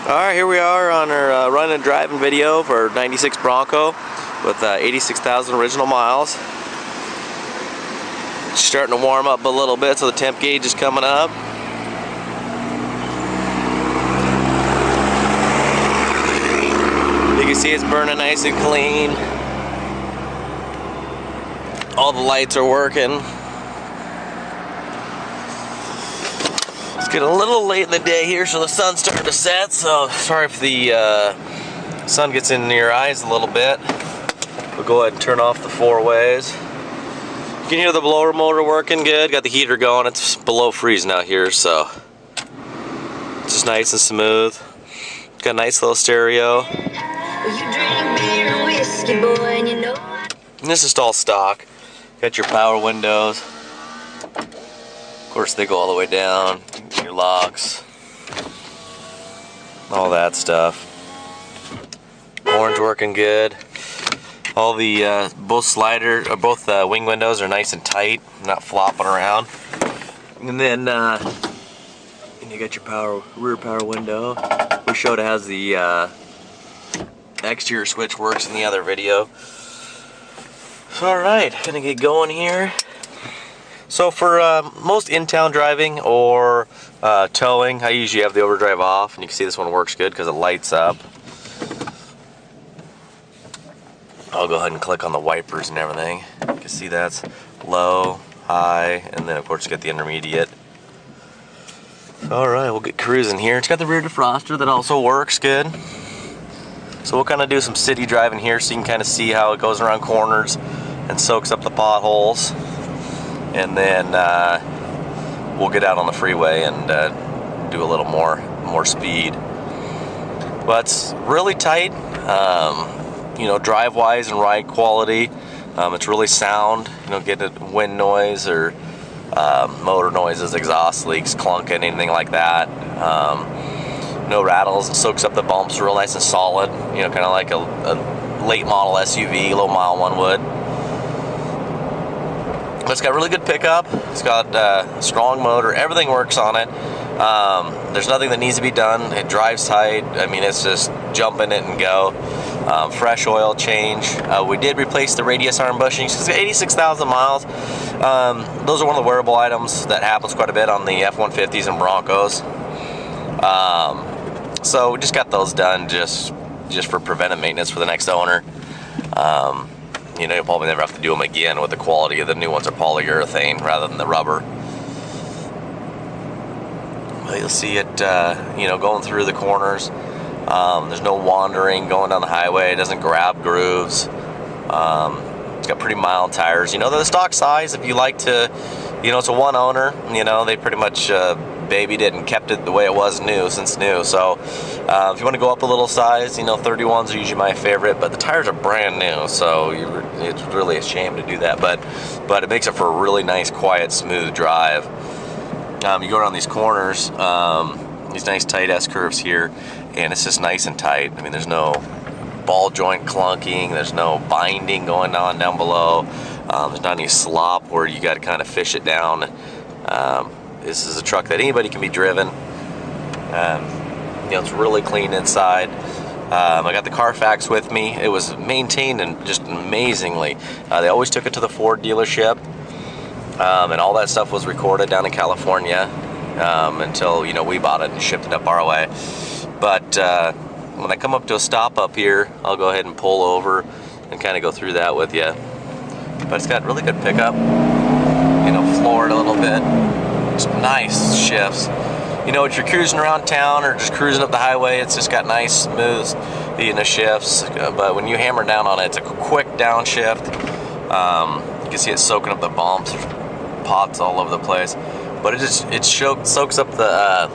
Alright, here we are on our run and driving video for 96 Bronco with 86,000 original miles. Starting to warm up a little bit, so the temp gauge is coming up. You can see it's burning nice and clean. All the lights are working. It's getting a little late in the day here, so the sun's starting to set, so sorry if the sun gets in your eyes a little bit. We'll go ahead and turn off the four ways. You can hear the blower motor working good, got the heater going. It's below freezing out here, so it's just nice and smooth. Got a nice little stereo. And this is all stock. Got your power windows. Of course, they go all the way down. Your locks, all that stuff. Horns working good. All the both wing windows are nice and tight, not flopping around. And then you got your rear power window. We showed it has the exterior switch works in the other video. So alright, gonna get going here. So for most in-town driving or towing, I usually have the overdrive off, and you can see this one works good because it lights up. I'll go ahead and click on the wipers and everything. You can see that's low, high, and then of course you get the intermediate. Alright, we'll get cruising here. It's got the rear defroster that also works good. So we'll kind of do some city driving here so you can kind of see how it goes around corners and soaks up the potholes. And then we'll get out on the freeway and do a little more speed. But it's really tight, you know, drive-wise and ride quality. It's really sound. You don't get a wind noise or motor noises, exhaust leaks, clunking, anything like that. No rattles. It soaks up the bumps real nice and solid. You know, kind of like a late model SUV, low mile one would. But it's got really good pickup. It's got a strong motor. Everything works on it. There's nothing that needs to be done. It drives tight. I mean, it's just jump in it and go. Fresh oil change. We did replace the radius arm bushings. It's 86,000 miles. Those are one of the wearable items that happens quite a bit on the F-150s and Broncos. So we just got those done just for preventive maintenance for the next owner. You know, you'll probably never have to do them again with the quality of the new ones are polyurethane rather than the rubber. Well, you'll see it, you know, going through the corners. There's no wandering going down the highway. It doesn't grab grooves. It's got pretty mild tires. You know, they're the stock size. If you like to, you know, it's a one owner. You know, they pretty much babied it and kept it the way it was since new. So if you want to go up a little size, you know, 31s are usually my favorite, but the tires are brand new, so it's really a shame to do that, but it makes it for a really nice, quiet, smooth drive. You go around these corners, these nice tight S-curves here, and it's just nice and tight. I mean, there's no ball joint clunking, there's no binding going on down below, there's not any slop where you got to kind of fish it down. This is a truck that anybody can be driven. You know, it's really clean inside. I got the Carfax with me. It was maintained and just amazingly. They always took it to the Ford dealership, and all that stuff was recorded down in California until, you know, we bought it and shipped it up our way. But when I come up to a stop up here, I'll go ahead and pull over and kind of go through that with you. But it's got really good pickup. You know, floored a little bit. Just nice shifts. You know, if you're cruising around town or just cruising up the highway, it's just got nice, smooth, you know, shifts. But when you hammer down on it, it's a quick downshift. You can see it soaking up the bumps. There's pots all over the place. But it soaks up the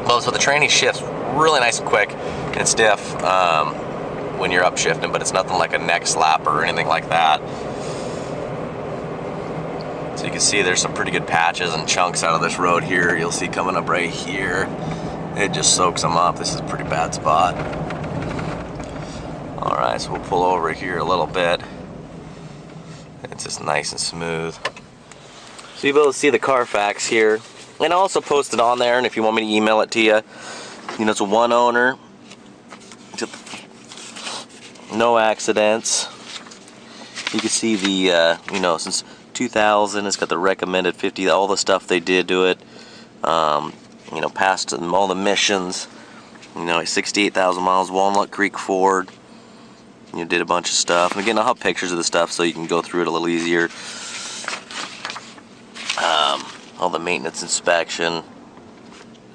well, so the tranny shifts really nice and quick and stiff when you're upshifting, but it's nothing like a neck slapper or anything like that. So you can see there's some pretty good patches and chunks out of this road here. You'll see coming up right here. It just soaks them up. This is a pretty bad spot. Alright, so we'll pull over here a little bit. It's just nice and smooth. So you'll be able to see the Carfax here. And I also posted on there, and if you want me to email it to you, You know, it's a one owner. No accidents. You can see the, you know, since 2000, it's got the recommended 50, all the stuff they did to it. You know, passed all the missions. You know, 68,000 miles, Walnut Creek Ford. You know, did a bunch of stuff. And again, I'll have pictures of the stuff so you can go through it a little easier. All the maintenance inspection.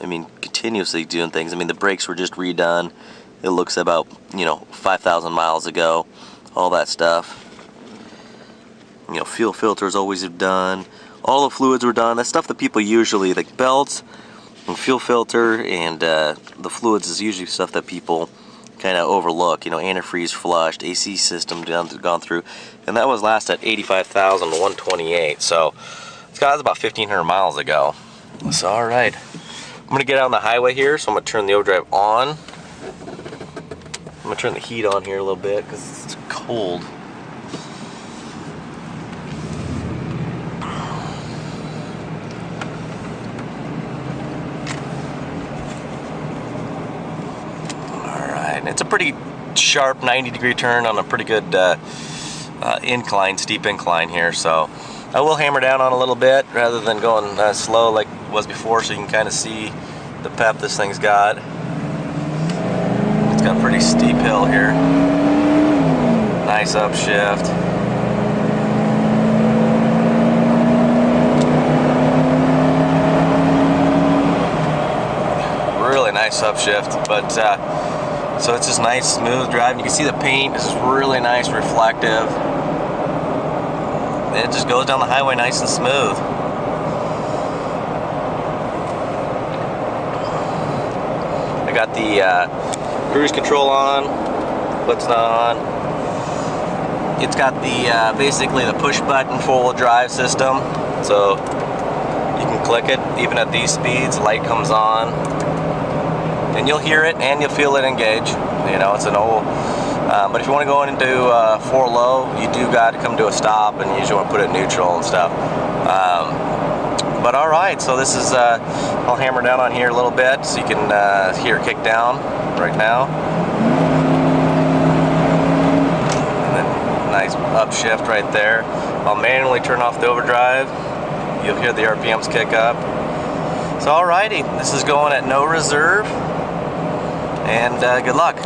I mean, continuously doing things. I mean, the brakes were just redone. It looks about, you know, 5,000 miles ago. All that stuff. You know, fuel filters always have done. All the fluids were done. That's stuff that people usually, like belts and fuel filter and the fluids is usually stuff that people kind of overlook. You know, antifreeze flushed, AC system gone through. And that was last at 85,128. So it's got about 1,500 miles ago. So, all right. I'm going to get out on the highway here, so I'm going to turn the overdrive on. I'm going to turn the heat on here a little bit because it's cold. Alright, it's a pretty sharp 90-degree turn on a pretty good incline, steep incline here, so I will hammer down on a little bit rather than going slow like it was before, so you can kind of see the pep this thing's got. It's got a pretty steep hill here. Nice upshift. Really nice upshift, but so it's just nice, smooth driving. You can see the paint is really nice, reflective. It just goes down the highway nice and smooth. I got the cruise control on, what's not on. It's got the basically the push button 4-wheel drive system, so you can click it even at these speeds. Light comes on, and you'll hear it and you'll feel it engage. You know, it's an old. But if you want to go into 4 low, you do got to come to a stop, and you usually want to put it in neutral and stuff. But all right, so this is, I'll hammer down on here a little bit so you can hear it kick down right now. And then nice upshift right there. I'll manually turn off the overdrive. You'll hear the RPMs kick up. So alrighty, this is going at no reserve, and good luck.